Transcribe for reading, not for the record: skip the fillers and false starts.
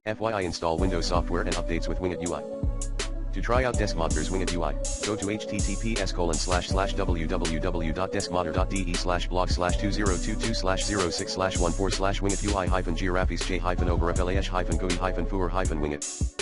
FYI, install Windows software and updates with WingetUI. To try out DeskModder's WingetUI, go to https://www.deskmodder.de/blog/2022/06/14/WingetUI-Girafis J-Oberflash-GUI-Fuhr-Winget.